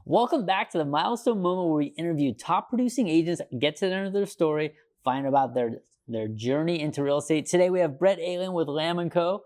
Welcome back to the Milestone Moment, where we interview top producing agents, get to the end of their story, find about their journey into real estate. Today we have Brett Alien with Lamb & Co.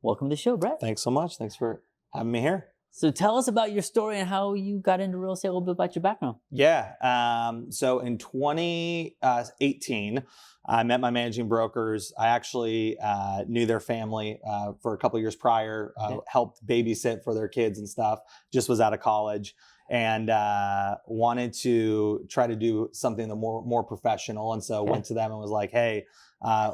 Welcome to the show, Brett. Thanks so much. Thanks for having me here. So tell us about your story and how you got into real estate, a little bit about your background. Yeah. So in 2018, I met my managing brokers. I actually knew their family for a couple of years prior, helped babysit for their kids and stuff, just was out of college, and wanted to try to do something more professional. And so went to them and was like, hey,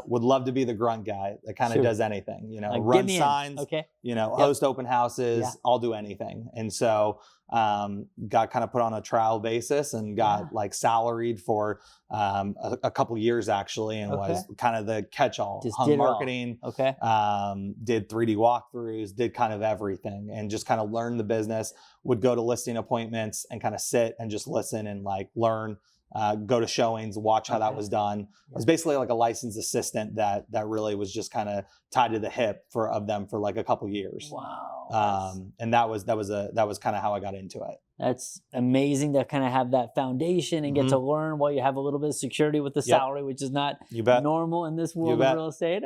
would love to be the grunt guy that kind of does anything, run signs, host open houses, I'll do anything. And so got kind of put on a trial basis and got like salaried for a couple years actually, and was kind of the catch-all. Just hung did marketing, did 3D walkthroughs, did kind of everything, and just kind of learned the business. Would go to listing appointments and kind of sit and just listen and like learn. Go to showings, watch how that was done. I was basically like a licensed assistant that really was just kind of tied to the hip of them for like a couple years. Wow. And that was kind of how I got into it. That's amazing to kind of have that foundation and get to learn while you have a little bit of security with the salary, which is not normal in this world of real estate.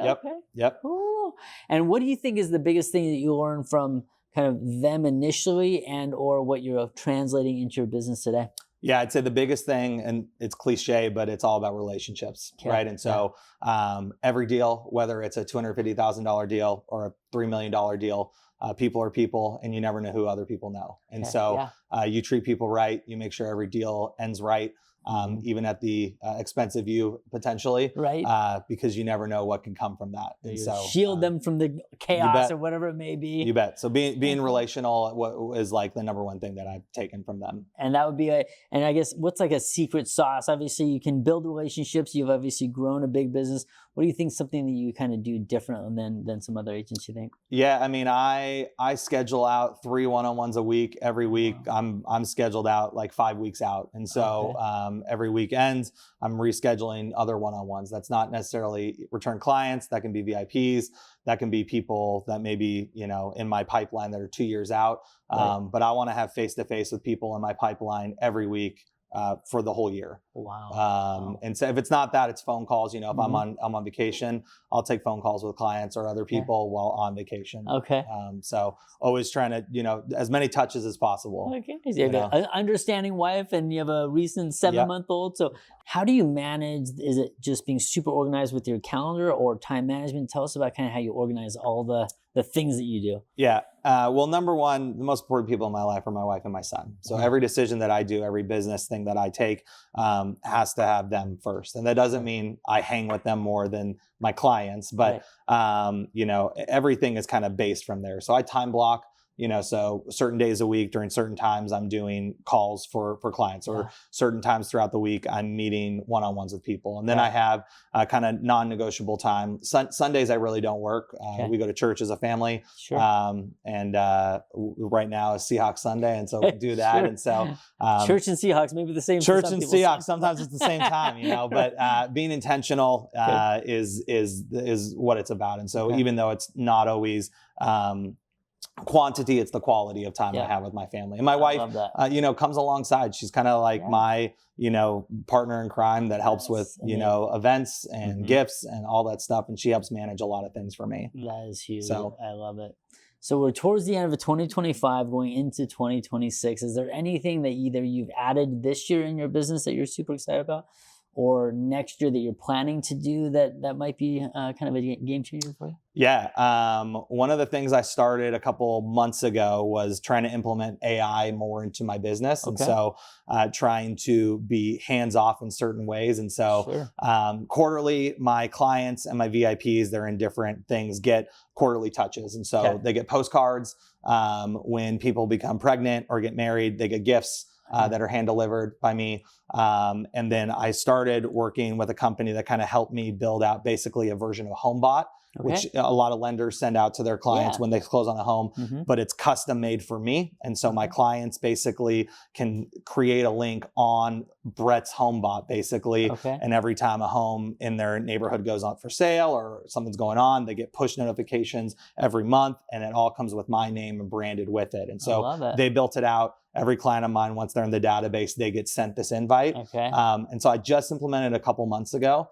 Yep. Cool. And what do you think is the biggest thing that you learned from kind of them initially, and or what you're translating into your business today? Yeah, I'd say the biggest thing, and it's cliche, but it's all about relationships, right? And so every deal, whether it's a $250,000 deal or a $3 million deal, people are people, and you never know who other people know. And so you treat people right, you make sure every deal ends right, even at the expense of you potentially, because you never know what can come from that. And so shield them from the chaos or whatever it may be. You bet. So being relational is like the number one thing that I've taken from them. And that would be and I guess what's like a secret sauce? Obviously you can build relationships. You've obviously grown a big business. What do you think something that you kind of do different than some other agents, you think? Yeah, I mean, I schedule out 3 one-on-ones a week. Every week I'm scheduled out like 5 weeks out. And so every weekend I'm rescheduling other one-on-ones. That's not necessarily return clients. That can be VIPs. That can be people that maybe, in my pipeline that are 2 years out. But I want to have face-to-face with people in my pipeline every week for the whole year. Wow. And so if it's not that, it's phone calls. If I'm on vacation, I'll take phone calls with clients or other people while on vacation. So always trying to, as many touches as possible. So you have an understanding wife and you have a recent 7-month-old. So how do you manage? Is it just being super organized with your calendar or time management? Tell us about kind of how you organize all the things that you do. Yeah. Well, number one, the most important people in my life are my wife and my son. So every decision that I do, every business thing that I take has to have them first. And that doesn't mean I hang with them more than my clients, but everything is kind of based from there. So I time block. So certain days a week during certain times I'm doing calls for clients, or certain times throughout the week I'm meeting one-on-ones with people. And then I have kind of non-negotiable time. Sundays I really don't work. We go to church as a family. And right now is Seahawks Sunday. And so we do that. And so church and Seahawks, maybe the same. Church and Seahawks, sometimes it's the same time, but being intentional is what it's about. And so even though it's not always quantity, it's the quality of time I have with my family. And my wife, comes alongside. She's kind of like my, partner in crime that helps with, events and gifts and all that stuff. And she helps manage a lot of things for me. That is huge. So I love it. So we're towards the end of 2025, going into 2026. Is there anything that either you've added this year in your business that you're super excited about, or next year that you're planning to do that might be kind of a game changer for you? Yeah. One of the things I started a couple months ago was trying to implement AI more into my business. And so trying to be hands-off in certain ways. And so quarterly, my clients and my VIPs, they're in different things, get quarterly touches. And so they get postcards. When people become pregnant or get married, they get gifts that are hand delivered by me. And then I started working with a company that kind of helped me build out basically a version of HomeBot, which a lot of lenders send out to their clients when they close on a home, but it's custom made for me. And so my clients basically can create a link on Brett's HomeBot basically. And every time a home in their neighborhood goes on for sale or something's going on, they get push notifications every month, and it all comes with my name and branded with it. And so they built it out every client of mine, once they're in the database, they get sent this invite. Okay. And so I just implemented a couple months ago.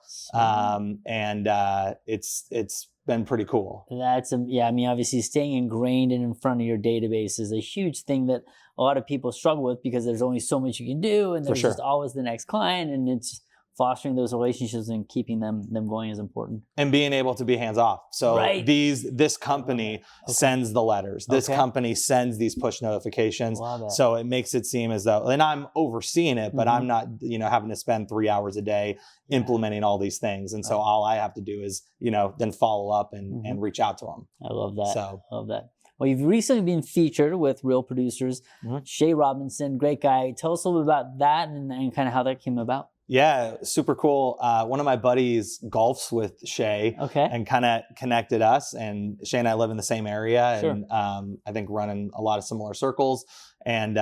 It's been pretty cool. That's, yeah, I mean, obviously staying ingrained and in front of your database is a huge thing that a lot of people struggle with, because there's only so much you can do, and there's just always the next client, and it's fostering those relationships and keeping them going is important. And being able to be hands off. So this company sends the letters. This company sends these push notifications. So it makes it seem as though, and I'm overseeing it, but I'm not, having to spend 3 hours a day implementing all these things. And so all I have to do is, then follow up and reach out to them. I love that. So I love that. Well, you've recently been featured with Real Producers, Shay Robinson, great guy. Tell us a little bit about that and kind of how that came about. Yeah, super cool. One of my buddies golfs with Shay and kind of connected us. And Shay and I live in the same area and I think running a lot of similar circles. And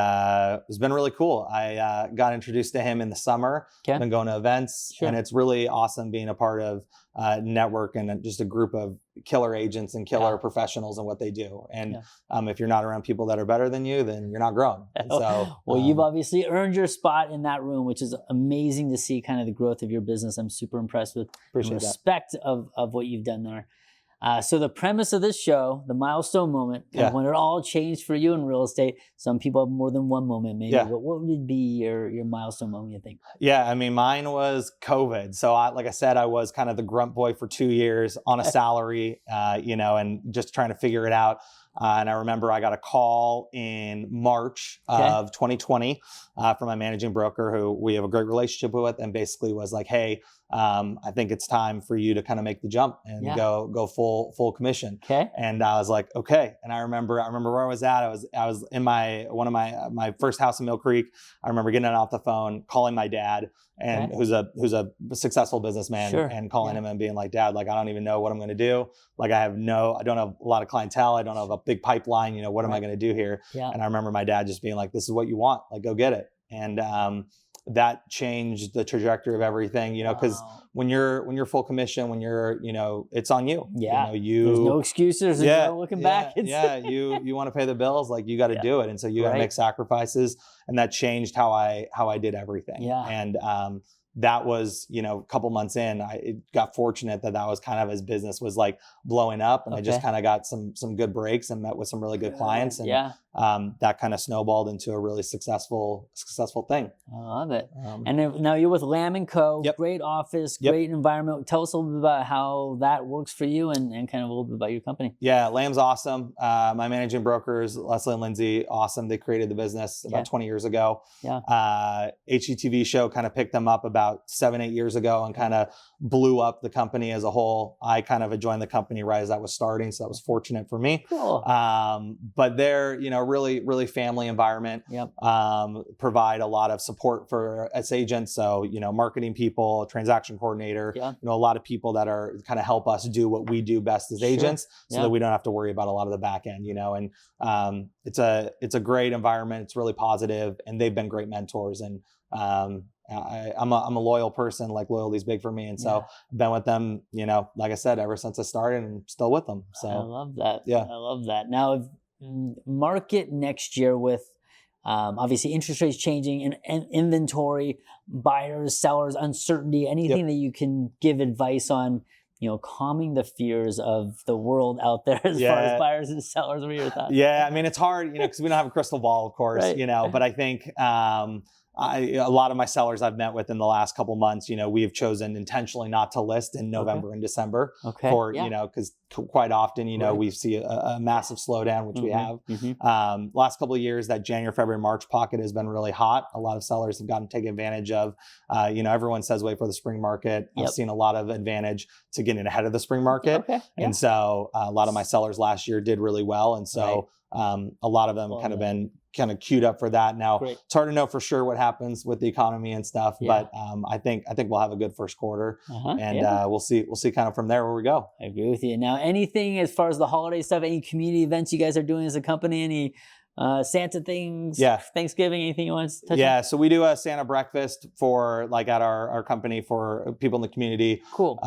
it's been really cool. I got introduced to him in the summer. I've been going to events, and it's really awesome being a part of network and just a group of killer agents and killer professionals and what they do. And if you're not around people that are better than you, then you're not growing. And so, well, you've obviously earned your spot in that room, which is amazing to see kind of the growth of your business. I'm super impressed with respect of what you've done there. So the premise of this show, the milestone moment, when it all changed for you in real estate, some people have more than one moment maybe, but what would be your milestone moment, you think? Yeah, I mean, mine was COVID. So like I said, I was kind of the grunt boy for 2 years on a salary, and just trying to figure it out. And I remember I got a call in March of 2020 from my managing broker, who we have a great relationship with, and basically was like, hey, I think it's time for you to kind of make the jump and go full commission. And I was like, okay. And I remember where I was at. I was in one of my first house in Mill Creek. I remember getting off the phone, calling my dad, and who's a successful businessman, and calling him and being like, Dad, like, I don't even know what I'm going to do. Like, I don't have a lot of clientele. I don't have a big pipeline. What am I going to do here? And I remember my dad just being like, this is what you want, like, go get it. And that changed the trajectory of everything, because when you're full commission, when you're, it's on you. There's no excuses. There's no looking back. You want to pay the bills, like, you got to do it. And so you got to make sacrifices. And that changed how I did everything. And that was, a couple months in, I got fortunate that was kind of, his business was like blowing up, and I just kind of got some good breaks and met with some really good clients. And that kind of snowballed into a really successful thing. I love it. And now you're with Lamb & Co. Great office, great environment. Tell us a little bit about how that works for you and kind of a little bit about your company. Yeah, Lamb's awesome. My managing brokers, Leslie and Lindsay, awesome. They created the business about 20 years ago. HGTV show kind of picked them up about 7-8 years ago and kind of blew up the company as a whole. I kind of had joined the company right as that was starting, so that was fortunate for me. Cool. But they're, really family environment. Provide a lot of support for us agents. So, marketing people, transaction coordinator, a lot of people that are kind of help us do what we do best as agents, so that we don't have to worry about a lot of the back end, and it's a great environment. It's really positive, and they've been great mentors. And I'm a loyal person. Like, loyalty is big for me, and so I've been with them, like I said, ever since I started, and still with them. So I love that. I love that. Now, market next year with obviously interest rates changing and inventory, buyers, sellers, uncertainty. Anything that you can give advice on, calming the fears of the world out there as far as buyers and sellers? What are your thoughts? Yeah, I mean, it's hard, because we don't have a crystal ball, of course, but I think a lot of my sellers I've met with in the last couple months, we have chosen intentionally not to list in November and December because quite often, we see a massive slowdown, which we have. Last couple of years, that January, February, March pocket has been really hot. A lot of sellers have gotten to take advantage of, everyone says wait for the spring market. I've seen a lot of advantage to getting ahead of the spring market. And so a lot of my sellers last year did really well. And so a lot of them kind of queued up for that. Now, it's hard to know for sure what happens with the economy and stuff, but I think we'll have a good first quarter, and we'll see kind of from there where we go. I agree with you. Now, anything as far as the holiday stuff, any community events you guys are doing as a company, any Santa things, Yeah. Thanksgiving, anything you want to touch on? Yeah, so we do a Santa breakfast for like at our company for people in the community. Cool.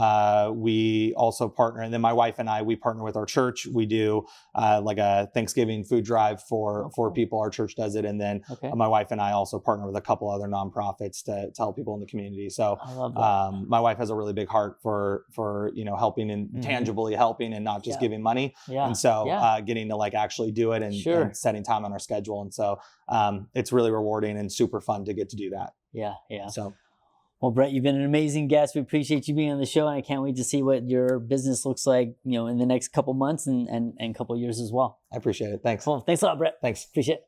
We also partner, and then my wife and I, we partner with our church. We do like a Thanksgiving food drive for people. Our church does it, and then my wife and I also partner with a couple other nonprofits to help people in the community. So I love that. my wife has a really big heart for helping and tangibly helping, and not just giving money. Yeah. And so getting to like actually do it and setting time on our schedule. And so it's really rewarding and super fun to get to do that. Yeah. Yeah. So, well, Brett, you've been an amazing guest. We appreciate you being on the show, and I can't wait to see what your business looks like, in the next couple months and couple years as well. I appreciate it. Thanks. Well, thanks a lot, Brett. Thanks. Appreciate it.